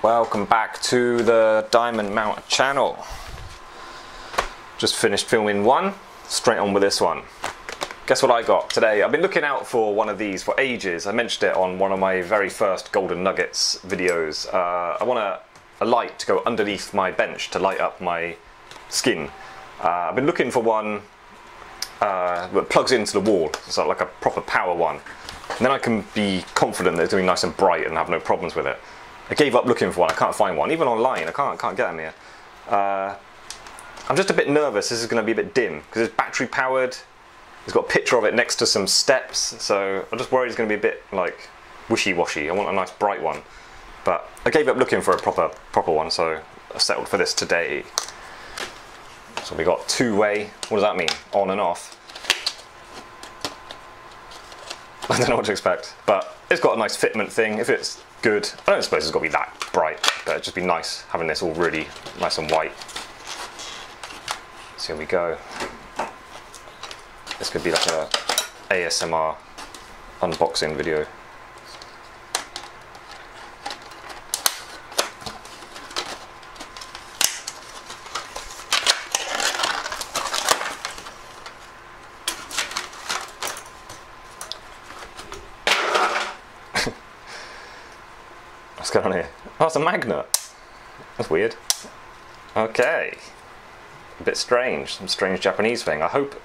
Welcome back to the Diamond Mount channel. Just finished filming one, straight on with this one. Guess what I got today? I've been looking out for one of these for ages. I mentioned it on one of my very first Golden Nuggets videos. I want a light to go underneath my bench to light up my skin. I've been looking for one that plugs into the wall, so like a proper power one. And then I can be confident that it's going to be nice and bright and have no problems with it. I gave up looking for one. I can't find one, even online. I can't get them here. I'm just a bit nervous. This is going to be a bit dim because it's battery powered. It's got a picture of it next to some steps, so I'm just worried it's going to be a bit like wishy-washy. I want a nice bright one, but I gave up looking for a proper one, so I settled for this today. So we got two-way. What does that mean? On and off. I don't know what to expect, but it's got a nice fitment thing. If it's good, I don't suppose it's got to be that bright, but it'd just be nice having this all really nice and white. So here we go. This could be like a ASMR unboxing video. What's going on here? Oh, it's a magnet. That's weird. Okay. A bit strange. Some strange Japanese thing. I hope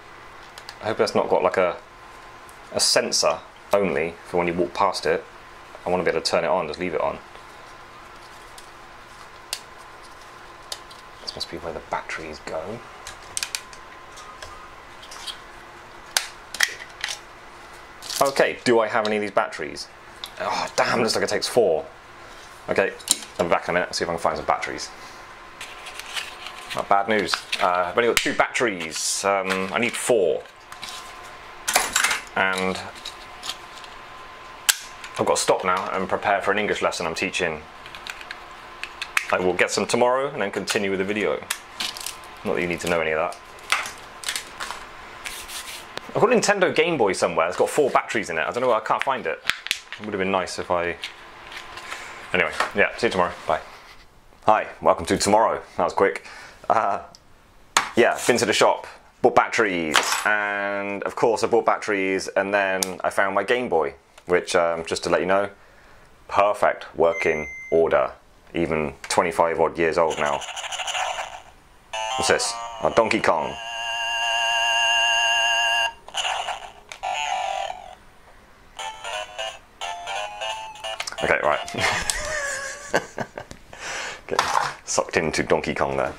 that's not got like a sensor only for when you walk past it. I want to be able to turn it on, just leave it on. This must be where the batteries go. Okay, do I have any of these batteries? Oh damn, looks like it takes 4. Okay, I'll be back in a minute, see if I can find some batteries. Not bad news. I've only got 2 batteries. I need 4. And I've got to stop now and prepare for an English lesson I'm teaching. I will get some tomorrow and then continue with the video. Not that you need to know any of that. I've got a Nintendo Game Boy somewhere. It's got 4 batteries in it. I don't know, I can't find it. It would have been nice if I... Anyway, yeah, see you tomorrow. Bye. Hi, welcome to tomorrow. That was quick. Yeah, been to the shop, bought batteries, and of course I bought batteries and then I found my Game Boy, which, just to let you know, perfect working order, even 25 odd years old now. What's this? Oh, Donkey Kong. Okay, right. Get sucked into Donkey Kong there.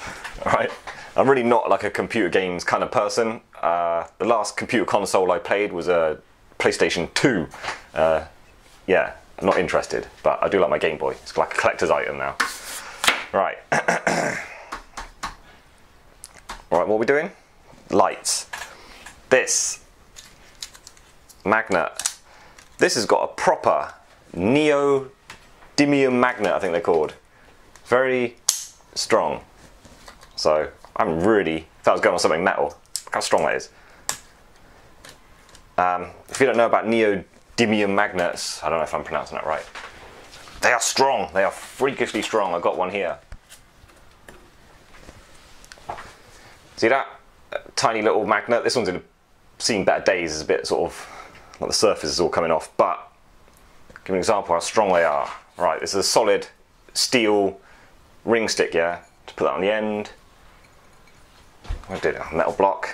Alright, I'm really not like a computer games kind of person. The last computer console I played was a PlayStation 2. Yeah, I'm not interested, but I do like my Game Boy. It's like a collector's item now. Right. Alright, what are we doing? Lights. This magnet. This has got a proper neodymium magnet, I think they're called. Very strong. So I'm really, if that was going on something metal, look how strong that is. If you don't know about neodymium magnets, I don't know if I'm pronouncing that right. They are strong. They are freakishly strong. I've got one here. See that? Tiny little magnet. This one's seen better days. It's a bit sort of like the surface is all coming off, but give an example how strong they are. Right, this is a solid steel ring stick, yeah? To put that on the end. I did a metal block.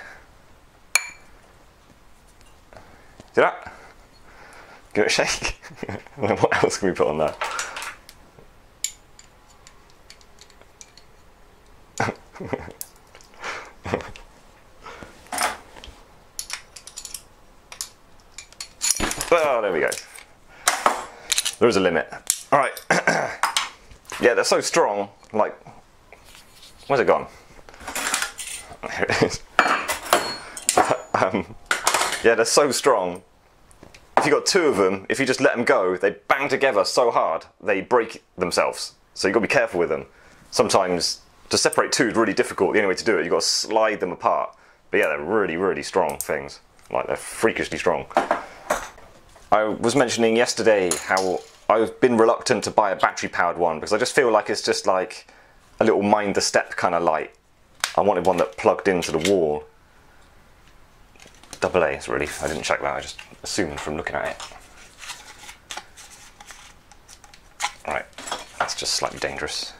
See that? Give it a shake. And then what else can we put on there? Oh, there we go. There is a limit. Alright. Yeah, they're so strong. Like, where's it gone? Here it is. Yeah, they're so strong. If you've got 2 of them, if you just let them go, they bang together so hard, they break themselves. So you've got to be careful with them. Sometimes, to separate 2 is really difficult. The only way to do it, you've got to slide them apart. But yeah, they're really, really strong things. Like, they're freakishly strong. I was mentioning yesterday how I've been reluctant to buy a battery powered one because I just feel like it's just like a little mind the step kind of light. I wanted one that plugged into the wall. AA, it's really, I didn't check that, I just assumed from looking at it. Right, that's just slightly dangerous.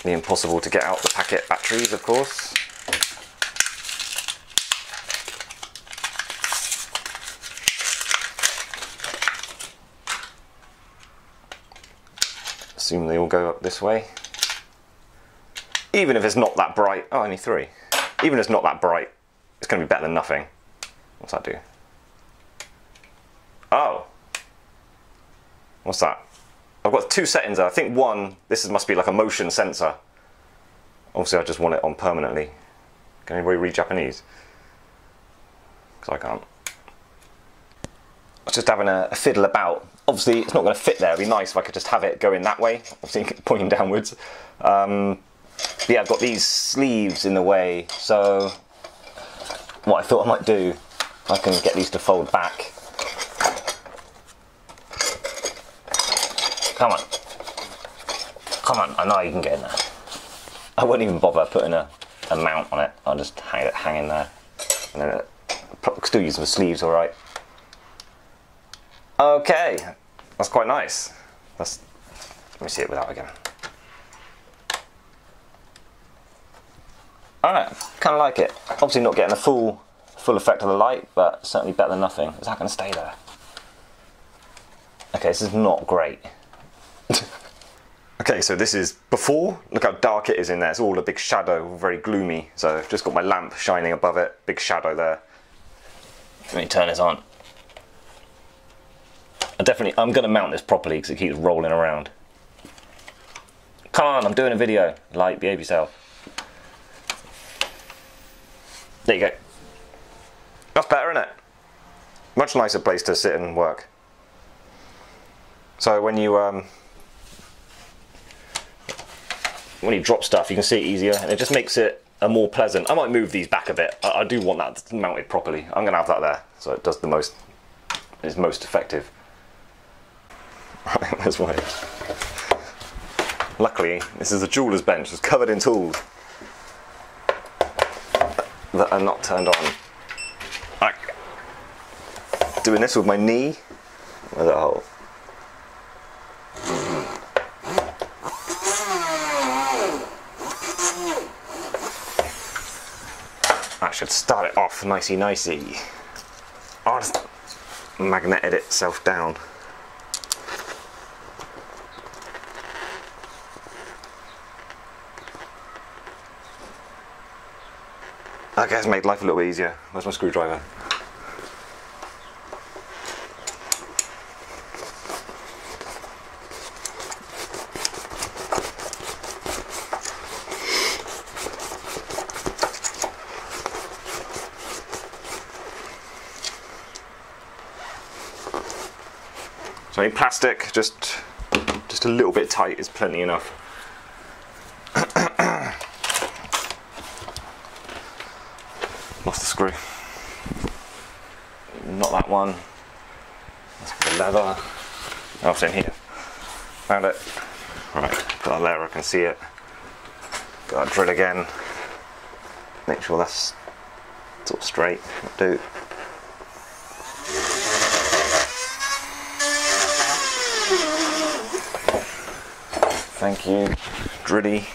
The impossible to get out the packet batteries, of course. Assume they all go up this way. Even if it's not that bright, oh, only 3. Even if it's not that bright, it's going to be better than nothing. What's that do? Oh! What's that? I've got 2 settings there. I think one, must be like a motion sensor. Obviously I just want it on permanently. Can anybody read Japanese? Because I can't. I was just having a fiddle about. Obviously it's not going to fit there. It'd be nice if I could just have it going that way. Obviously pointing downwards. But yeah, I've got these sleeves in the way. So what I thought I might do, I can get these to fold back. Come on. Come on, I know you can get in there. I won't even bother putting a mount on it. I'll just hang in there. And then still use the sleeves alright. Okay, that's quite nice. Let me see it without again. Alright, kind of like it. Obviously not getting the full effect of the light, but certainly better than nothing. Is that going to stay there? Okay, this is not great. Okay, so this is before. Look how dark it is in there. It's all a big shadow, very gloomy. So I've just got my lamp shining above it. Big shadow there. Let me turn this on. I'm going to mount this properly because it keeps rolling around. Come on, I'm doing a video. Light, behave yourself. There you go. That's better, isn't it? Much nicer place to sit and work. So when you drop stuff, you can see it easier, and it just makes it a more pleasant. I might move these back a bit. I do want that mounted properly. I'm going to have that there, so it does is most effective. Right, there's one. Luckily, this is a jeweller's bench. It's covered in tools that are not turned on. Right. Doing this with my knee. Where's that hole? That should start it off nicey. Oh, it's magneted itself down. Okay, it's made life a little bit easier. Where's my screwdriver? So any plastic, just a little bit tight is plenty enough. Lost the screw. Not that one. That's the leather. Oh, it's in here. Found it. Right, put that there, I can see it. Got to drill again. Make sure that's sort of straight. That'll do. Thank you, Drilly.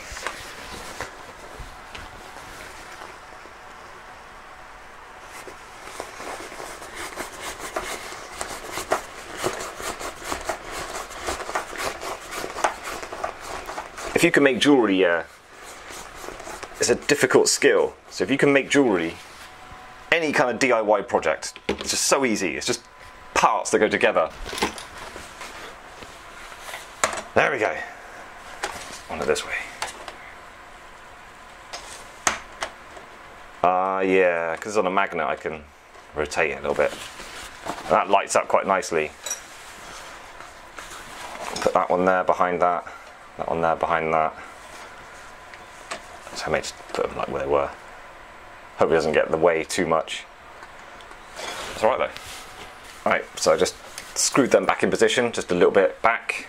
If you can make jewellery, it's a difficult skill. So if you can make jewellery, any kind of DIY project, it's just so easy. It's just parts that go together. There we go. On it this way. Yeah, because it's on a magnet I can rotate it a little bit. And that lights up quite nicely. Put that one there behind that. That one there behind that. So I may just put them like where they were. Hope it doesn't get in the way too much. It's alright though. Right, so I just screwed them back in position, just a little bit back.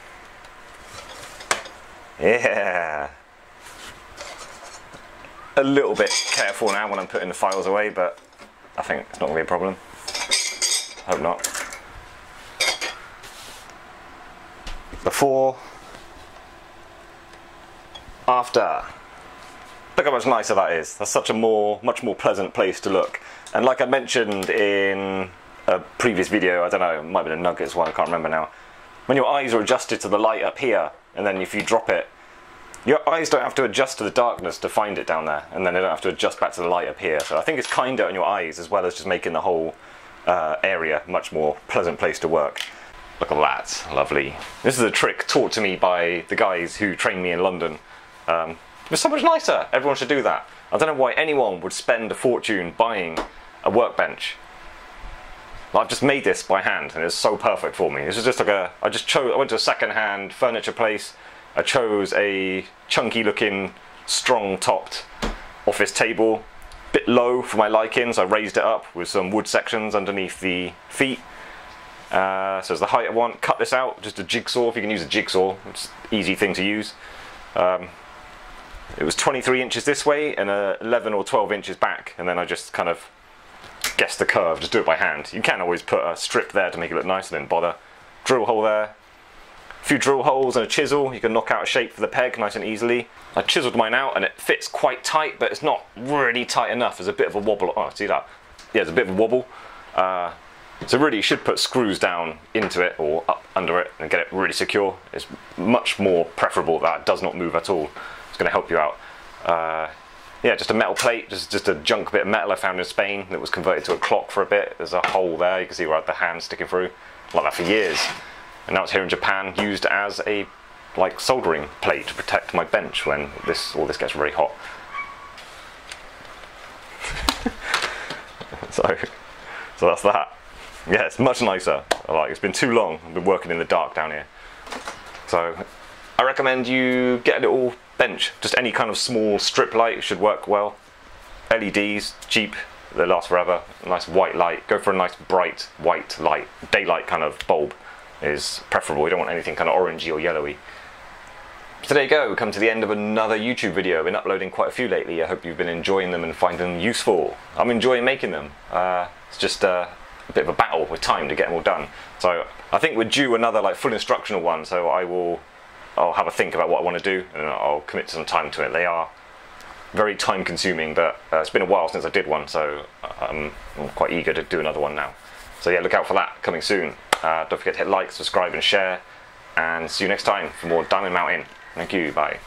Yeah. A little bit careful now when I'm putting the files away, but I think it's not going to be a problem. Hope not. Before, after. Look how much nicer that is. That's such a much more pleasant place to look. And like I mentioned in a previous video, I don't know, it might have been a Nuggets one, I can't remember now. When your eyes are adjusted to the light up here, and then if you drop it, your eyes don't have to adjust to the darkness to find it down there, and then they don't have to adjust back to the light up here. So I think it's kinder on your eyes, as well as just making the whole area a much more pleasant place to work. Look at that, lovely. This is a trick taught to me by the guys who trained me in London. It's so much nicer, everyone should do that. I don't know why anyone would spend a fortune buying a workbench. I've just made this by hand and it's so perfect for me. This is just like I went to a second-hand furniture place. I chose a chunky looking, strong topped office table. Bit low for my liking, so I raised it up with some wood sections underneath the feet. So as the height I want, cut this out, just a jigsaw, if you can use a jigsaw, it's an easy thing to use. It was 23 inches this way and 11 or 12 inches back, and then I just kind of guess the curve, just do it by hand. You can always put a strip there to make it look nice, and then bother. Drill hole there, a few drill holes and a chisel, you can knock out a shape for the peg nice and easily. I chiseled mine out and it fits quite tight, but it's not really tight enough. There's a bit of a wobble. Oh, see that? Yeah, there's a bit of a wobble. So really you should put screws down into it or up under it and get it really secure. It's much more preferable that it does not move at all. It's going to help you out. Yeah, just a metal plate, just a junk bit of metal I found in Spain that was converted to a clock for a bit. There's a hole there, you can see where I had the hand sticking through. Like that for years. And now it's here in Japan, used as a soldering plate to protect my bench when all this gets very hot. so that's that. Yeah, it's much nicer. It's been too long. I've been working in the dark down here. So I recommend you get a little bench. Just any kind of small strip light should work well. LEDs, cheap, they last forever. A nice white light. Go for a nice bright white light. Daylight kind of bulb is preferable. You don't want anything kind of orangey or yellowy. So there you go, we've come to the end of another YouTube video. I've been uploading quite a few lately. I hope you've been enjoying them and finding them useful. I'm enjoying making them. It's just a bit of a battle with time to get them all done. So I think we're due another full instructional one, so I'll have a think about what I want to do and I'll commit some time to it. They are very time consuming, but it's been a while since I did one, so I'm quite eager to do another one now. So yeah, look out for that coming soon. Don't forget to hit like, subscribe and share, and see you next time for more diamond mounting. Thank you, bye.